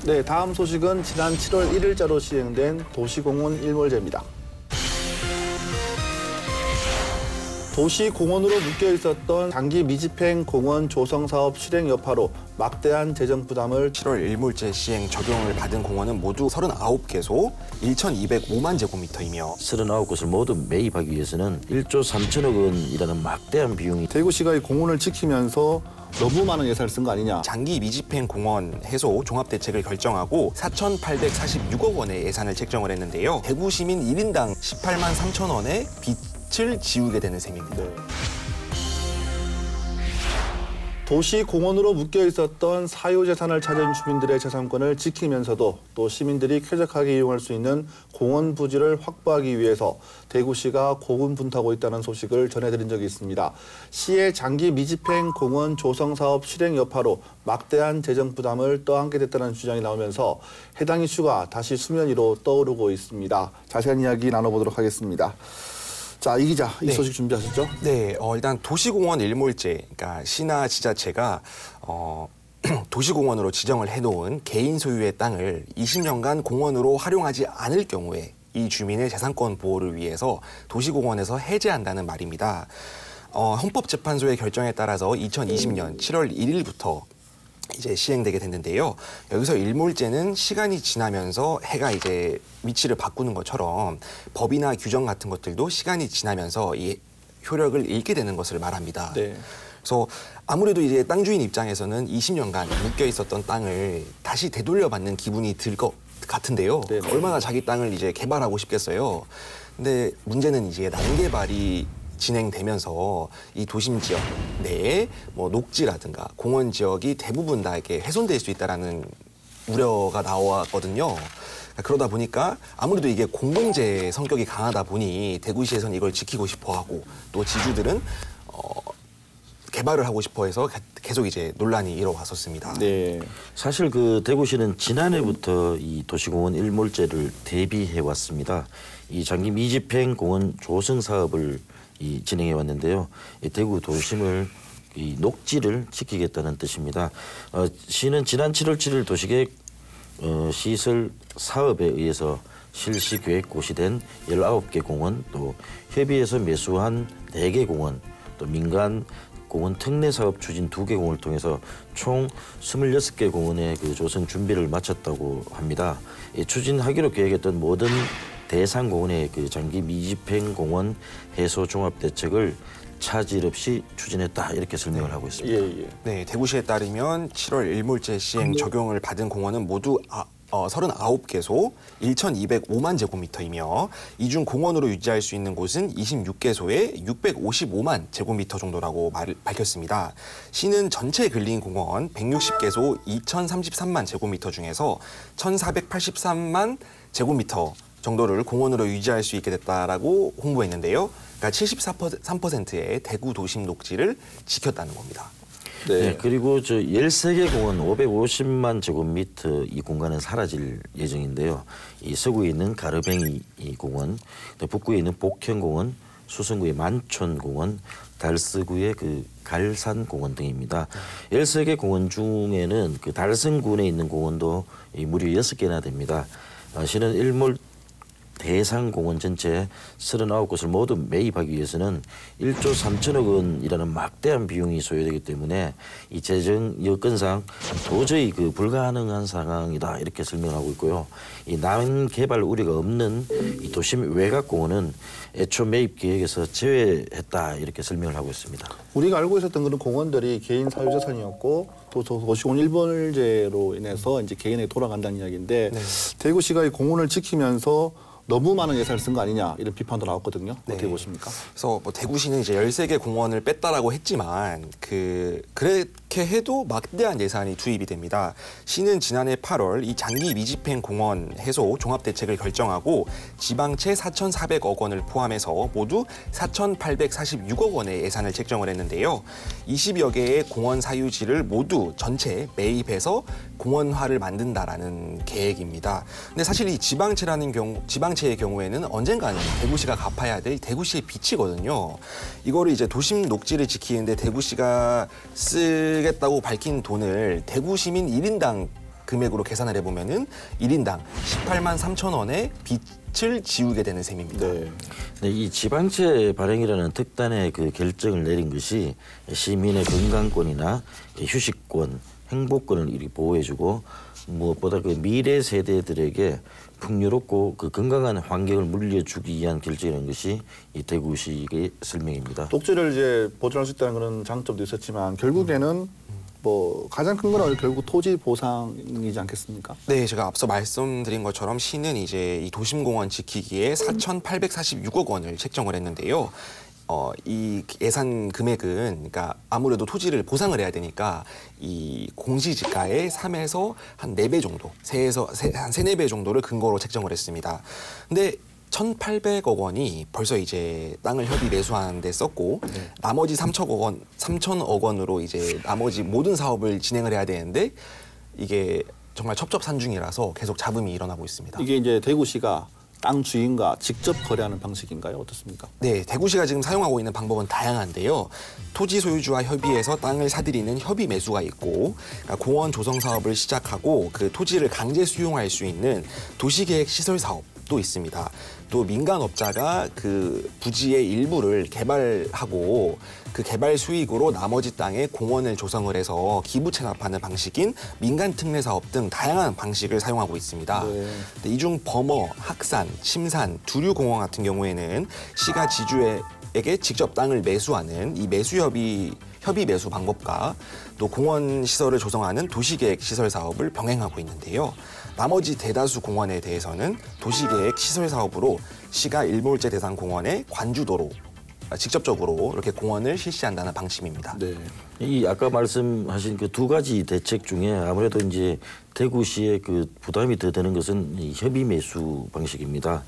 네, 다음 소식은 지난 7월 1일자로 시행된 도시공원 일몰제입니다. 도시공원으로 묶여 있었던 장기 미집행 공원 조성 사업 실행 여파로 막대한 재정 부담을 7월 일몰제 시행 적용을 받은 공원은 모두 39개소 1,205만 제곱미터이며 39곳을 모두 매입하기 위해서는 1조 3천억 원이라는 막대한 비용이 대구시가 이 공원을 지키면서 너무 많은 예산을 쓴 거 아니냐. 장기 미집행 공원 해소 종합대책을 결정하고 4,846억 원의 예산을 책정을 했는데요. 대구 시민 1인당 18만 3천 원의 빚을 지우게 되는 셈입니다. 네. 도시공원으로 묶여 있었던 사유재산을 찾은 주민들의 재산권을 지키면서도 또 시민들이 쾌적하게 이용할 수 있는 공원 부지를 확보하기 위해서 대구시가 고군분투하고 있다는 소식을 전해드린 적이 있습니다. 시의 장기 미집행 공원 조성 사업 실행 여파로 막대한 재정 부담을 떠안게 됐다는 주장이 나오면서 해당 이슈가 다시 수면 위로 떠오르고 있습니다. 자세한 이야기 나눠보도록 하겠습니다. 자, 이 기자, 이 소식 준비하셨죠? 네, 일단 도시공원 일몰제, 그러니까 시나 지자체가 도시공원으로 지정을 해놓은 개인 소유의 땅을 20년간 공원으로 활용하지 않을 경우에 이 주민의 재산권 보호를 위해서 도시공원에서 해제한다는 말입니다. 헌법재판소의 결정에 따라서 2020년 7월 1일부터 이제 시행되게 됐는데요. 여기서 일몰제는 시간이 지나면서 해가 이제 위치를 바꾸는 것처럼 법이나 규정 같은 것들도 시간이 지나면서 이 효력을 잃게 되는 것을 말합니다. 네. 그래서 아무래도 이제 땅 주인 입장에서는 20년간 묶여 있었던 땅을 다시 되돌려받는 기분이 들 것 같은데요. 네. 얼마나 자기 땅을 이제 개발하고 싶겠어요. 근데 문제는 이제 난개발이 진행되면서 이 도심 지역 내에 뭐 녹지라든가 공원 지역이 대부분 다 이렇게 훼손될 수 있다라는 우려가 나왔거든요. 그러다 보니까 아무래도 이게 공공재 성격이 강하다 보니 대구시에서는 이걸 지키고 싶어하고 또 지주들은 개발을 하고 싶어해서 계속 이제 논란이 일어왔었습니다. 네. 사실 그 대구시는 지난해부터 이 도시공원 일몰제를 대비해 왔습니다. 이 장기 미집행 공원 조성 사업을 진행해 왔는데요. 대구 도심을 이 녹지를 지키겠다는 뜻입니다. 시는 지난 7월 7일 도시계획 시설 사업에 의해서 실시 계획 고시된 19개 공원, 또 협의해서 매수한 4개 공원, 또 민간 공원 특례 사업 추진 2개 공원을 통해서 총 26개 공원의 그 조성 준비를 마쳤다고 합니다. 추진하기로 계획했던 모든 대상 공원의 그 장기 미집행 공원 해소 종합 대책을 차질 없이 추진했다, 이렇게 설명을 하고 있습니다. 예. 네, 대구시에 따르면 7월 일몰제 시행 적용을 받은 공원은 모두 39개소 1,205만 제곱미터이며 이 중 공원으로 유지할 수 있는 곳은 26개소에 655만 제곱미터 정도라고 밝혔습니다. 시는 전체 근린 공원 160개소 2,033만 제곱미터 중에서 1,483만 제곱미터 정도를 공원으로 유지할 수 있게 됐다라고 홍보했는데요. 그러니까 73%의 대구 도심 녹지를 지켰다는 겁니다. 네, 그리고 저 13개 공원 550만 제곱미터 이 공간은 사라질 예정인데요. 이 서구에 있는 가르뱅이 공원, 또 북구에 있는 복현공원, 수성구의 만촌공원, 달서구의 그 갈산공원 등입니다. 13개 공원 중에는 그 달성군에 있는 공원도 무려 6개나 됩니다. 시는 일몰 대상 공원 전체 39곳을 모두 매입하기 위해서는 1조 3천억 원이라는 막대한 비용이 소요되기 때문에 이 재정 여건상 도저히 그 불가능한 상황이다, 이렇게 설명하고 있고요. 이 난개발 우려가 없는 이 도심 외곽 공원은 애초 매입 계획에서 제외했다, 이렇게 설명을 하고 있습니다. 우리가 알고 있었던 그런 공원들이 개인 사유재산이었고 또 도시공원 일몰제로 인해서 이제 개인에게 돌아간다는 이야기인데, 네. 대구시가 이 공원을 지키면서 너무 많은 예산을 쓴 거 아니냐, 이런 비판도 나왔거든요. 어떻게 보십니까? 그래서 뭐 대구시는 이제 13개 공원을 뺐다라고 했지만 그렇게 해도 막대한 예산이 투입이 됩니다. 시는 지난해 8월 이 장기 미집행 공원 해소 종합대책을 결정하고 지방채 4,400억 원을 포함해서 모두 4,846억 원의 예산을 책정을 했는데요. 20여 개의 공원 사유지를 모두 전체 매입해서 공원화를 만든다라는 계획입니다. 근데 사실 이 지방채의 경우에는 언젠가는 대구시가 갚아야 될 대구시의 빚이거든요. 이거를 이제 도심 녹지를 지키는데 대구시가 쓰겠다고 밝힌 돈을 대구 시민 1인당 금액으로 계산을 해보면은 1인당 18만 3천 원의 빚을 지우게 되는 셈입니다. 네. 네, 이 지방채 발행이라는 특단의 그 결정을 내린 것이 시민의 건강권이나 휴식권, 행복권을 이렇게 보호해주고 무엇보다 그 미래 세대들에게 풍요롭고 그 건강한 환경을 물려주기 위한 결정이라는 것이 이 대구시의 설명입니다. 독재를 이제 보존할 수 있다는 그런 장점도 있었지만 결국에는 뭐 가장 큰 건 결국 토지 보상이지 않겠습니까? 네, 제가 앞서 말씀드린 것처럼 시는 이제 이 도심공원 지키기에 4,846억 원을 책정을 했는데요. 이 예산 금액은 그러니까 아무래도 토지를 보상을 해야 되니까 이 공시지가의 3에서 한 4배 정도, 한 3, 4배 정도를 근거로 책정을 했습니다. 근데 1,800억 원이 벌써 이제 땅을 협의 매수하는 데 썼고 나머지 3천억 원으로 이제 나머지 모든 사업을 진행을 해야 되는데 이게 정말 첩첩산중이라서 계속 잡음이 일어나고 있습니다. 이게 이제 대구시가 땅 주인과 직접 거래하는 방식인가요? 어떻습니까? 네, 대구시가 지금 사용하고 있는 방법은 다양한데요. 토지 소유주와 협의해서 땅을 사들이는 협의 매수가 있고, 그러니까 공원 조성 사업을 시작하고 그 토지를 강제 수용할 수 있는 도시계획 시설 사업도 있습니다. 또 민간업자가 그 부지의 일부를 개발하고 그 개발 수익으로 나머지 땅에 공원을 조성을 해서 기부 체납하는 방식인 민간 특례 사업 등 다양한 방식을 사용하고 있습니다. 네. 이 중 범어, 학산, 침산, 두류공원 같은 경우에는 시가 지주에게 직접 땅을 매수하는 이 협의 매수 방법과 또 공원 시설을 조성하는 도시계획 시설 사업을 병행하고 있는데요. 나머지 대다수 공원에 대해서는 도시계획 시설 사업으로 시가 일몰제 대상 공원의 관주도로 직접적으로 이렇게 공원을 실시한다는 방침입니다. 네. 이 아까 말씀하신 그 두 가지 대책 중에 아무래도 이제 대구시의 그 부담이 더 되는 것은 이 협의 매수 방식입니다.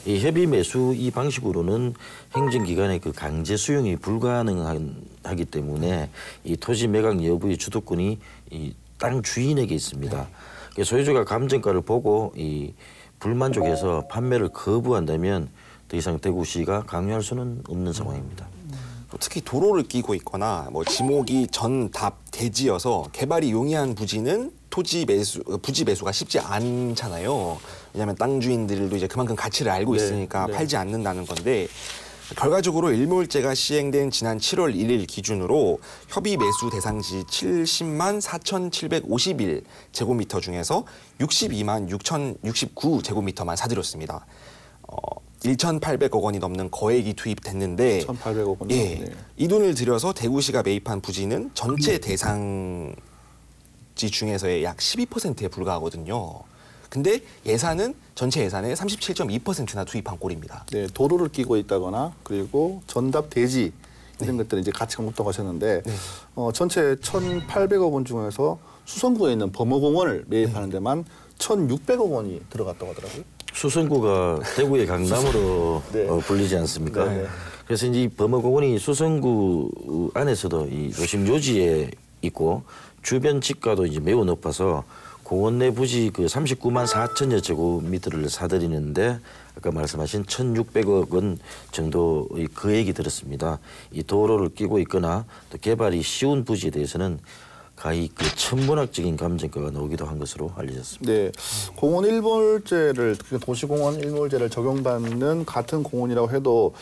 이 협의 매수 이 방식으로는 행정기관의 그 강제 수용이 불가능하기 때문에 이 토지 매각 여부의 주도권이 이 땅 주인에게 있습니다. 소유주가 감정가를 보고 이 불만족해서 판매를 거부한다면 더 이상 대구시가 강요할 수는 없는 상황입니다. 특히 도로를 끼고 있거나 뭐 지목이 전, 답, 대지여서 개발이 용이한 부지는 부지 매수가 쉽지 않잖아요. 왜냐하면 땅 주인들도 이제 그만큼 가치를 알고 있으니까 네. 팔지 않는다는 건데 결과적으로 일몰제가 시행된 지난 7월 1일 기준으로 협의 매수 대상지 70만 4,751 제곱미터 중에서 62만 6,069 제곱미터만 사들였습니다. 1,800억 원이 넘는 거액이 투입됐는데 1,800억 원. 예, 네. 이 돈을 들여서 대구시가 매입한 부지는 전체 대상지 중에서의 약 12%에 불과하거든요. 근데 예산은 전체 예산의 37.2%나 투입한 꼴입니다. 네, 도로를 끼고 있다거나 그리고 전답 대지 이런 것들은 이제 가치가 높다고 하셨는데 전체 1,800억 원 중에서 수성구에 있는 범어공원을 매입하는 데만 1,600억 원이 들어갔다고 하더라고요. 수성구가 대구의 강남으로 네. 불리지 않습니까? 네. 그래서 이제 이 범어공원이 수성구 안에서도 이 도심 요지에 있고 주변 지가도 이제 매우 높아서 공원 내 부지 그 39만 4천여 제곱미터를 사들이는데 아까 말씀하신 1,600억 원 정도의 거액이 들었습니다. 이 도로를 끼고 있거나 또 개발이 쉬운 부지에 대해서는 가히 그 천문학적인 감정가가 나오기도 한 것으로 알려졌습니다. 네, 공원 일몰제를 특히 도시공원 일몰제를 적용받는 같은 공원이라고 해도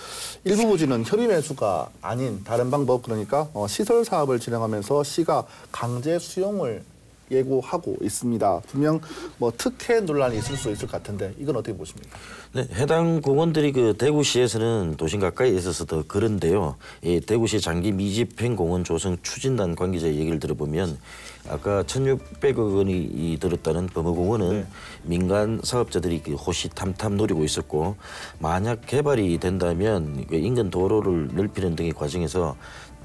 일부 부지는 협의 매수가 아닌 다른 방법 그러니까 시설 사업을 진행하면서 시가 강제 수용을 예고하고 있습니다. 분명 뭐 특혜 논란이 있을 수 있을 것 같은데 이건 어떻게 보십니까? 네, 해당 공원들이 그 대구시에서는 도심 가까이에 있어서 더 그런데요. 이 대구시 장기 미집행 공원 조성 추진단 관계자의 얘기를 들어보면 아까 1,600억 원이 들었다는 범어공원은 민간 사업자들이 그 호시탐탐 노리고 있었고 만약 개발이 된다면 인근 도로를 넓히는 등의 과정에서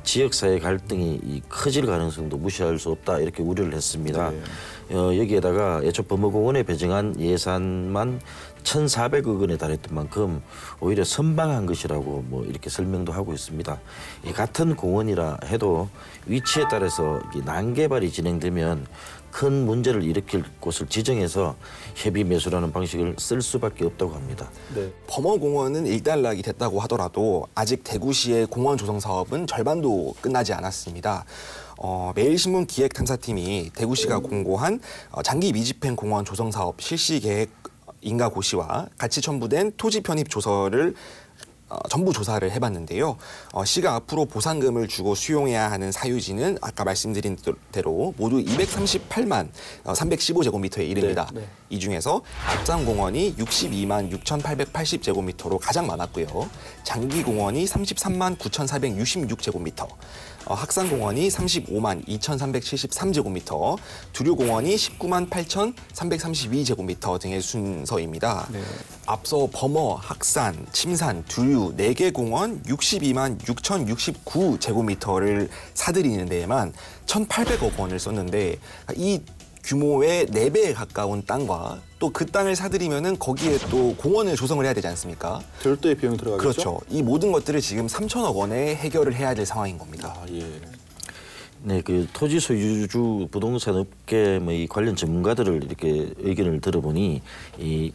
지역사회 갈등이 커질 가능성도 무시할 수 없다 이렇게 우려를 했습니다. 여기에다가 애초 범어공원에 배정한 예산만 1,400억 원에 달했던 만큼 오히려 선방한 것이라고 뭐 이렇게 설명도 하고 있습니다. 같은 공원이라 해도 위치에 따라서 난개발이 진행되면 큰 문제를 일으킬 곳을 지정해서 협의 매수라는 방식을 쓸 수밖에 없다고 합니다. 네. 범어공원은 일단락이 됐다고 하더라도 아직 대구시의 공원 조성 사업은 절반도 끝나지 않았습니다. 매일신문 기획탐사팀이 대구시가 공고한 장기 미집행 공원 조성 사업 실시 계획 인가 고시와 같이 첨부된 토지 편입 조서를 전부 조사를 해봤는데요. 시가 앞으로 보상금을 주고 수용해야 하는 사유지는 아까 말씀드린 대로 모두 238만 315제곱미터에 이릅니다. 네. 이 중에서 앞산공원이 62만 6,880제곱미터로 가장 많았고요. 장기공원이 33만 9,466제곱미터, 학산공원이 35만 2,373제곱미터, 두류공원이 19만 8,332제곱미터 등의 순서입니다. 네. 앞서 범어, 학산, 침산, 두류 4개 공원 62만 6,069제곱미터를 사들이는 데에만 1,800억 원을 썼는데 이 규모의 4배에 가까운 땅과 또 그 땅을 사들이면은 거기에 또 공원을 조성을 해야 되지 않습니까? 별도의 비용이 들어가겠죠? 그렇죠. 이 모든 것들을 지금 3천억 원에 해결을 해야 될 상황인 겁니다. 아, 예. 네, 그 토지 소유주 부동산 업계 뭐 이 관련 전문가들을 이렇게 의견을 들어보니 이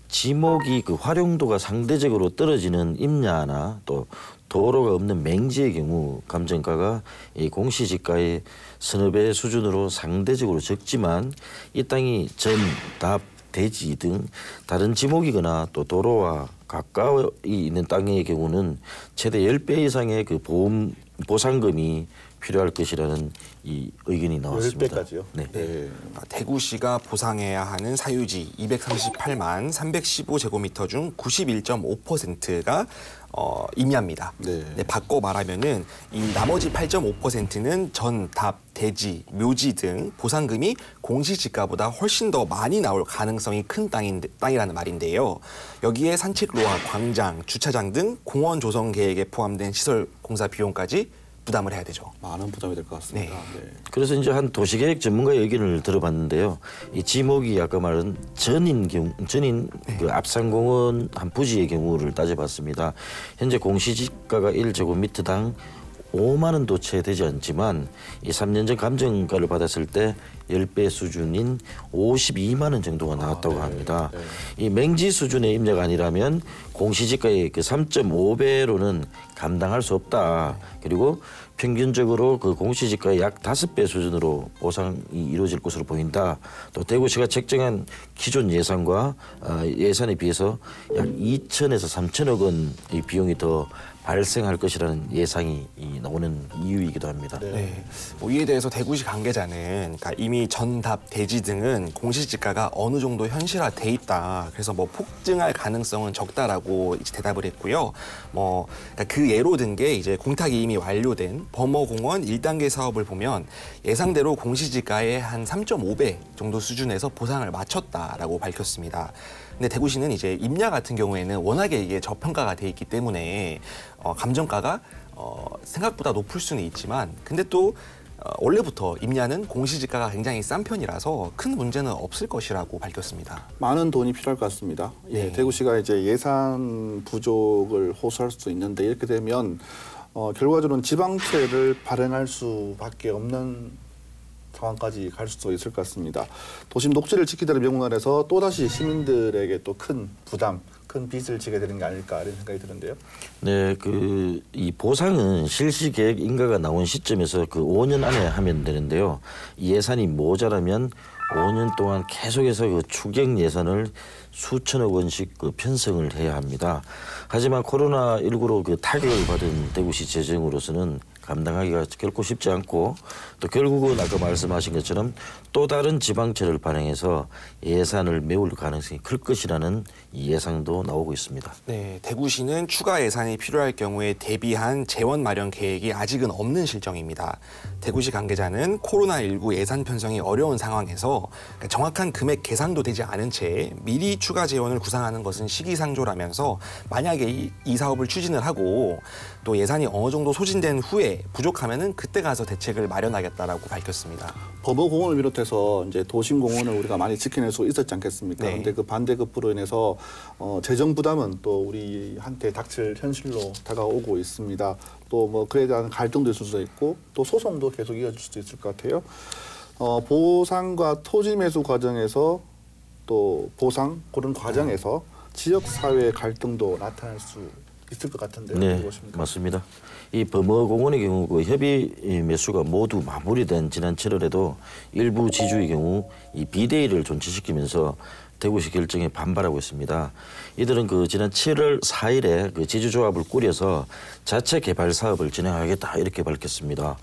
지목이 그 활용도가 상대적으로 떨어지는 임야나 또 도로가 없는 맹지의 경우 감정가가 이 공시지가의 서너 배 수준으로 상대적으로 적지만 이 땅이 전, 답, 대지 등 다른 지목이거나 또 도로와 가까이 있는 땅의 경우는 최대 10배 이상의 그 보상금이 필요할 것이라는 이 의견이 나왔습니다. 10배까지요? 네. 네. 대구시가 보상해야 하는 사유지 238만 315제곱미터 중 91.5%가 임야입니다. 네. 바꿔 말하면은 이 나머지 8.5%는 전, 답, 대지, 묘지 등 보상금이 공시지가보다 훨씬 더 많이 나올 가능성이 큰 땅이라는 말인데요. 여기에 산책로와 광장, 주차장 등 공원 조성 계획에 포함된 시설 공사 비용까지 부담을 해야 되죠. 많은 부담이 될 것 같습니다. 네. 그래서 이제 한 도시계획 전문가의 의견을 들어봤는데요. 이 지목이 아까 말한 전인 그 앞산공원 한 부지의 경우를 따져봤습니다. 현재 공시지가가 1제곱미터당 5만 원도 채 되지 않지만 이 3년 전 감정가를 받았을 때 10배 수준인 52만 원 정도가 나왔다고 합니다. 이 맹지 수준의 임야가 아니라면 공시지가의 그 3.5배로는 감당할 수 없다. 그리고 평균적으로 그 공시지가의 약 5배 수준으로 보상이 이루어질 것으로 보인다. 또 대구시가 책정한 기존 예산과 예산에 비해서 약 2천에서 3천억 원의 비용이 더 발생할 것이라는 예상이 나오는 이유이기도 합니다. 네. 이에 대해서 대구시 관계자는 그러니까 이미 전, 답, 대지 등은 공시지가가 어느 정도 현실화돼 있다. 그래서 뭐 폭증할 가능성은 적다라고 이제 대답을 했고요. 그러니까 그 예로 든 게 이제 공탁이 이미 완료된 범어공원 1단계 사업을 보면 예상대로 공시지가의 한 3.5배 정도 수준에서 보상을 마쳤다라고 밝혔습니다. 근데 대구시는 이제 임야 같은 경우에는 워낙에 이게 저평가가 돼 있기 때문에 감정가가 생각보다 높을 수는 있지만 근데 또 원래부터 임야는 공시지가가 굉장히 싼 편이라서 큰 문제는 없을 것이라고 밝혔습니다. 많은 돈이 필요할 것 같습니다. 예, 네. 대구시가 이제 예산 부족을 호소할 수 있는데 이렇게 되면 결과적으로는 지방채를 발행할 수밖에 없는 상황까지 갈 수도 있을 것 같습니다. 도심 녹지를 지키다는 명분 아래서 또다시 시민들에게 또 큰 부담, 큰 빚을 지게 되는 게 아닐까 이런 생각이 드는데요. 네, 이 보상은 실시 계획 인가가 나온 시점에서 그 5년 안에 하면 되는데요. 이 예산이 모자라면 5년 동안 계속해서 그 추경 예산을 수천억 원씩 그 편성을 해야 합니다. 하지만 코로나19로 그 타격을 받은 대구시 재정으로서는 감당하기가 결코 쉽지 않고 또 결국은 아까 말씀하신 것처럼 또 다른 지방채를 발행해서 예산을 메울 가능성이 클 것이라는 예상도 나오고 있습니다. 네, 대구시는 추가 예산이 필요할 경우에 대비한 재원 마련 계획이 아직은 없는 실정입니다. 대구시 관계자는 코로나19 예산 편성이 어려운 상황에서 정확한 금액 계산도 되지 않은 채 미리 추가 재원을 구상하는 것은 시기상조라면서 만약에 이 사업을 추진을 하고 또 예산이 어느 정도 소진된 후에 부족하면은 그때 가서 대책을 마련하겠다라고 밝혔습니다. 범어공원을 비롯해서 이제 도심공원을 우리가 많이 지켜낼 수 있었지 않겠습니까? 네. 그런데 그 반대급부로 인해서 재정 부담은 또 우리한테 닥칠 현실로 다가오고 있습니다. 또 뭐 그에 대한 갈등도 있을 수도 있고 또 소송도 계속 이어질 수도 있을 것 같아요. 보상과 토지 매수 과정에서 또 보상 그런 과정에서 지역 사회의 갈등도 나타날 수 있을 것 같은데 네, 어떻게 보십니까? 맞습니다. 이 범어공원의 경우 그 협의 매수가 모두 마무리된 지난 7월에도 일부 지주의 경우 이 비대위를 존치시키면서 대구시 결정에 반발하고 있습니다. 이들은 그 지난 7월 4일에 그 지주조합을 꾸려서 자체 개발 사업을 진행하겠다 이렇게 밝혔습니다.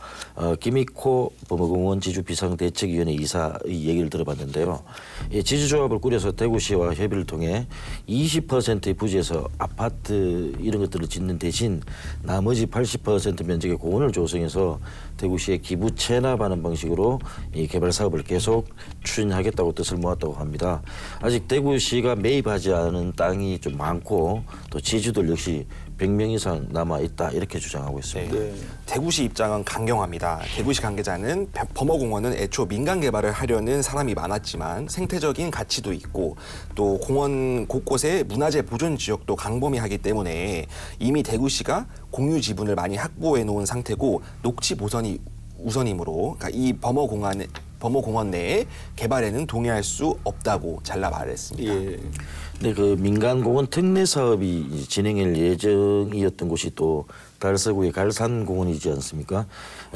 김익호 범어공원 지주 비상대책위원회 이사의 얘기를 들어봤는데요. 이 지주조합을 꾸려서 대구시와 협의를 통해 20%의 부지에서 아파트 이런 것들을 짓는 대신 나머지 80% 면적의 공원을 조성해서 대구시에 기부 체납하는 방식으로 이 개발 사업을 계속 추진하겠다고 뜻을 모았다고 합니다. 아직 대구시가 매입하지 않은 땅이 좀 많고 또 지주들 역시 100명 이상 남아 있다 이렇게 주장하고 있습니다. 네. 대구시 입장은 강경합니다. 대구시 관계자는 범어공원은 애초 민간 개발을 하려는 사람이 많았지만 생태적인 가치도 있고 또 공원 곳곳에 문화재 보존 지역도 강범위하기 때문에 이미 대구시가 공유 지분을 많이 확보해 놓은 상태고 녹지 보선이 우선이므로 그러니까 이 범어공원 내에 개발에는 동의할 수 없다고 잘라 말했습니다. 예. 네, 그 민간공원 특례 사업이 진행할 예정이었던 곳이 또 달서구의 갈산공원이지 않습니까?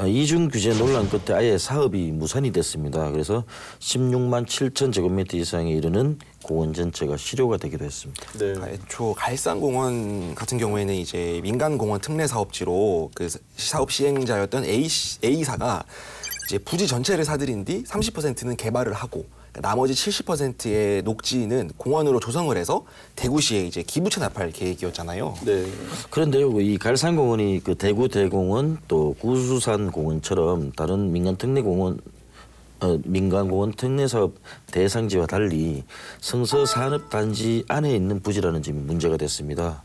이중 규제 논란 끝에 아예 사업이 무산이 됐습니다. 그래서 16만 7천 제곱미터 이상에 이르는 공원 전체가 실효가 되기도 했습니다. 네. 애초 갈산공원 같은 경우에는 이제 민간공원 특례 사업지로 그 사업 시행자였던 A사가 이제 부지 전체를 사들인 뒤 30%는 개발을 하고 나머지 70%의 녹지는 공원으로 조성을 해서 대구시에 이제 기부 체납할 계획이었잖아요. 네. 그런데요, 이 갈산공원이 그 대구 대공원 또 구수산공원처럼 다른 민간공원 특례사업 대상지와 달리 성서산업단지 안에 있는 부지라는 점이 문제가 됐습니다.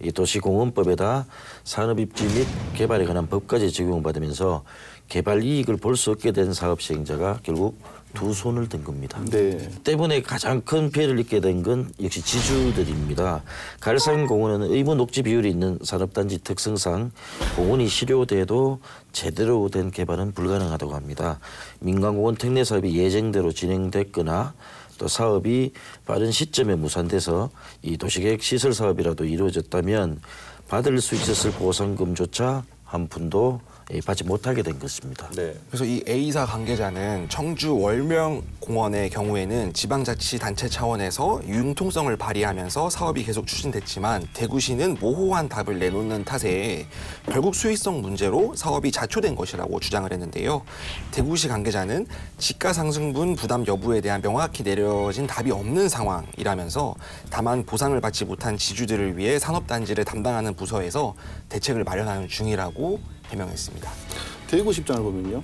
이 도시공원법에다 산업입지 및 개발에 관한 법까지 적용받으면서 개발 이익을 볼 수 없게 된 사업 시행자가 결국 두 손을 든 겁니다. 네. 때문에 가장 큰 피해를 입게 된 건 역시 지주들입니다. 갈산공원은 의무 녹지 비율이 있는 산업단지 특성상 공원이 실효돼도 제대로 된 개발은 불가능하다고 합니다. 민간공원 특례 사업이 예정대로 진행됐거나 또 사업이 빠른 시점에 무산돼서 이 도시계획 시설 사업이라도 이루어졌다면 받을 수 있었을 보상금조차 한 푼도 받지 못하게 된 것입니다. 네. 그래서 이 A사 관계자는 청주 월명공원의 경우에는 지방자치단체 차원에서 융통성을 발휘하면서 사업이 계속 추진됐지만 대구시는 모호한 답을 내놓는 탓에 결국 수익성 문제로 사업이 자초된 것이라고 주장을 했는데요. 대구시 관계자는 지가상승분 부담 여부에 대한 명확히 내려진 답이 없는 상황이라면서 다만 보상을 받지 못한 지주들을 위해 산업단지를 담당하는 부서에서 대책을 마련하는 중이라고 해명했습니다. 대구시 입장을 보면요.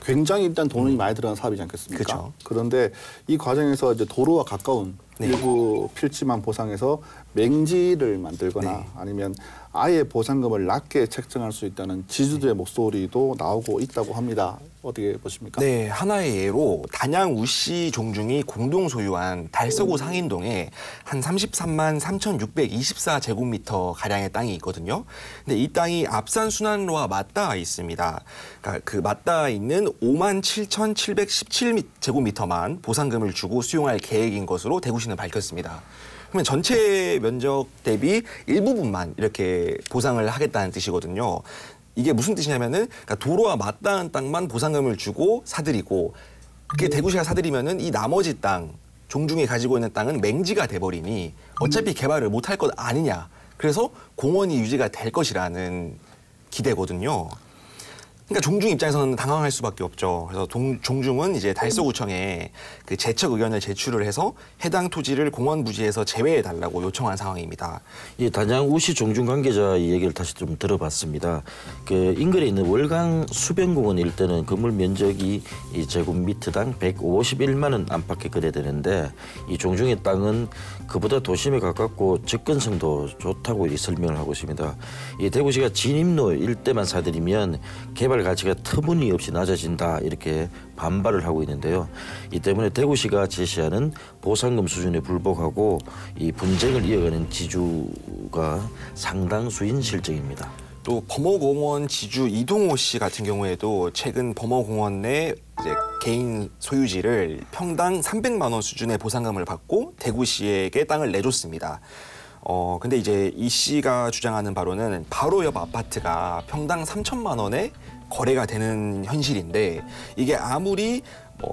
굉장히 일단 돈이 많이 들어간 사업이지 않겠습니까? 그렇죠. 그런데 이 과정에서 이제 도로와 가까운 네. 일부 필지만 보상해서 맹지를 만들거나 네. 아니면 아예 보상금을 낮게 책정할 수 있다는 지주들의 목소리도 나오고 있다고 합니다. 어떻게 보십니까? 네, 하나의 예로 단양 우씨 종중이 공동 소유한 달서구 상인동에 한 33만 3,624제곱미터 가량의 땅이 있거든요. 근데 이 땅이 앞산 순환로와 맞닿아 있습니다. 그러니까 그 맞닿아 있는 5만 7,717제곱미터만 보상금을 주고 수용할 계획인 것으로 대구시는 밝혔습니다. 그러면 전체 면적 대비 일부분만 이렇게 보상을 하겠다는 뜻이거든요. 이게 무슨 뜻이냐면은 그러니까 도로와 맞닿은 땅만 보상금을 주고 사들이고 그게 대구시가 사들이면은 이 나머지 땅 종중이 가지고 있는 땅은 맹지가 돼버리니 어차피 개발을 못할 것 아니냐. 그래서 공원이 유지가 될 것이라는 기대거든요. 그러니까 종중 입장에서는 당황할 수밖에 없죠. 그래서 종중은 이제 달서구청에 그 제척 의견을 제출을 해서 해당 토지를 공원 부지에서 제외해 달라고 요청한 상황입니다. 이 단양 우시 종중 관계자의 얘기를 다시 좀 들어봤습니다. 그 인근에 있는 월강 수변공원 일대는 건물 면적이 이 제곱미터당 151만 원 안팎에 거래되는데 이 종중의 땅은 그보다 도심에 가깝고 접근성도 좋다고 이 설명을 하고 있습니다. 이 대구시가 진입로 일대만 사들이면 개발 가치가 터무니없이 낮아진다 이렇게 반발을 하고 있는데요. 이 때문에 대구시가 제시하는 보상금 수준에 불복하고 이 분쟁을 이어가는 지주가 상당수인 실정입니다. 또 범어공원 지주 이동호 씨 같은 경우에도 최근 범어공원 내 이제 개인 소유지를 평당 300만 원 수준의 보상금을 받고 대구시에게 땅을 내줬습니다. 근데 이제 이 씨가 주장하는 바로는 바로 옆 아파트가 평당 3천만 원에 거래가 되는 현실인데 이게 아무리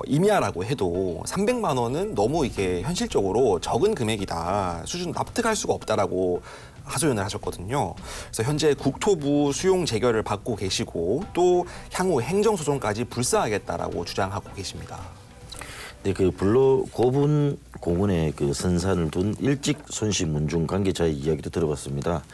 임야라고 해도 300만 원은 너무 이게 현실적으로 적은 금액이다. 수준 납득할 수가 없다라고 하소연을 하셨거든요. 그래서 현재 국토부 수용 재결을 받고 계시고 또 향후 행정소송까지 불사하겠다라고 주장하고 계십니다. 네, 그 불로 고분 공원에 그 선산을 둔 일찍 손씨 문중 관계자의 이야기도 들어봤습니다.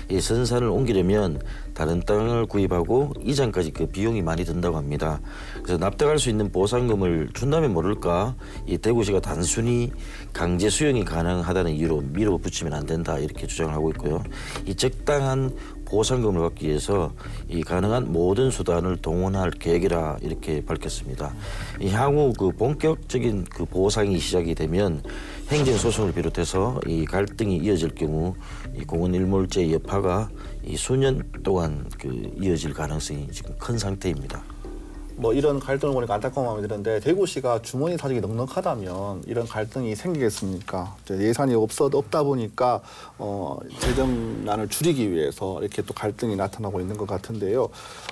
이 선산을 옮기려면 다른 땅을 구입하고 이장까지 그 비용이 많이 든다고 합니다. 그래서 납득할 수 있는 보상금을 준다면 모를까 이 대구시가 단순히 강제 수용이 가능하다는 이유로 밀어붙이면 안 된다 이렇게 주장을 하고 있고요. 이 적당한 보상금을 받기 위해서 이 가능한 모든 수단을 동원할 계획이라 이렇게 밝혔습니다. 이 향후 그 본격적인 그 보상이 시작이 되면 행정 소송을 비롯해서 이 갈등이 이어질 경우 이 공원 일몰제 여파가 이 수년 동안 그 이어질 가능성이 지금 큰 상태입니다. 뭐 이런 갈등을 보니까 안타까운 마음이 드는데 대구시가 주머니 사정이 넉넉하다면 이런 갈등이 생기겠습니까? 예산이 없다 보니까 재정난을 줄이기 위해서 이렇게 또 갈등이 나타나고 있는 것 같은데요.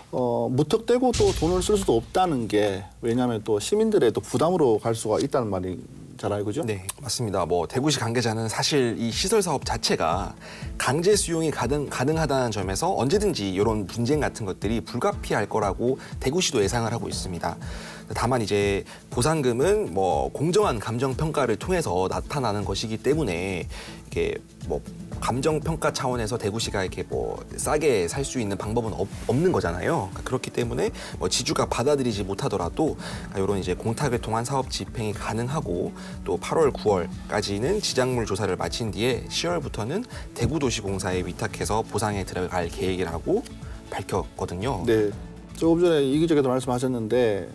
무턱대고 또 돈을 쓸 수도 없다는 게 왜냐하면 또 시민들의 또 부담으로 갈 수가 있다는 말이잖아요, 그죠? 네, 맞습니다. 대구시 관계자는 사실 이 시설 사업 자체가 강제 수용이 가능하다는 점에서 언제든지 이런 분쟁 같은 것들이 불가피할 거라고 대구시도 예상을 하고 있습니다. 다만 이제 보상금은 공정한 감정 평가를 통해서 나타나는 것이기 때문에 이게 감정 평가 차원에서 대구시가 이렇게 싸게 살 수 있는 방법은 없는 거잖아요. 그렇기 때문에 지주가 받아들이지 못하더라도 이런 이제 공탁을 통한 사업 집행이 가능하고 또 8월, 9월까지는 지작물 조사를 마친 뒤에 10월부터는 대구도시공사에 위탁해서 보상에 들어갈 계획이라고 밝혔거든요. 네. 조금 전에 이 기자께서 말씀하셨는데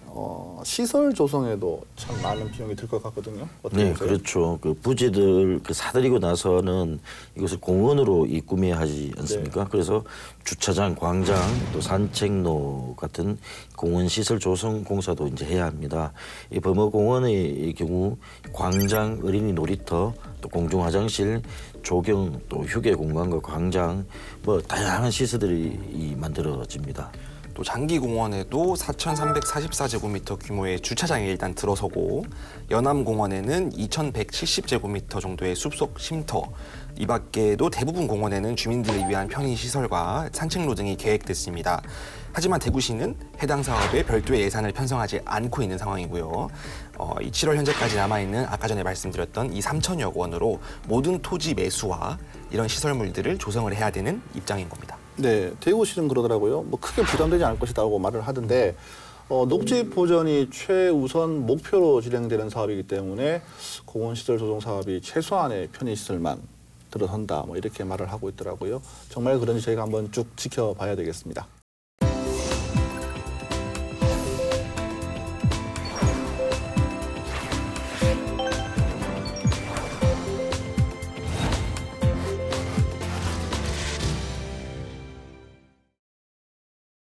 시설 조성에도 참 많은 비용이 들 것 같거든요. 어떻게 네, 보세요? 그렇죠. 그 부지들 사들이고 나서는 이것을 공원으로 구매해야 하지 않습니까? 네. 그래서 주차장, 광장, 또 산책로 같은 공원 시설 조성 공사도 이제 해야 합니다. 이 범어공원의 경우 광장, 어린이 놀이터, 또 공중 화장실, 조경, 또 휴게 공간과 광장, 다양한 시설들이 만들어집니다. 또 장기공원에도 4,344제곱미터 규모의 주차장이 일단 들어서고 연암공원에는 2,170제곱미터 정도의 숲속 쉼터, 이 밖에도 대부분 공원에는 주민들을 위한 편의시설과 산책로 등이 계획됐습니다. 하지만 대구시는 해당 사업에 별도의 예산을 편성하지 않고 있는 상황이고요. 이 7월 현재까지 남아있는 아까 전에 말씀드렸던 이 3천여 원으로 모든 토지 매수와 이런 시설물들을 조성을 해야 되는 입장인 겁니다. 네, 대구시는 그러더라고요. 크게 부담되지 않을 것이라고 말을 하던데 녹지 보전이 최우선 목표로 진행되는 사업이기 때문에 공원시설 조성 사업이 최소한의 편의시설만 들어선다 이렇게 말을 하고 있더라고요. 정말 그런지 저희가 한번 쭉 지켜봐야 되겠습니다.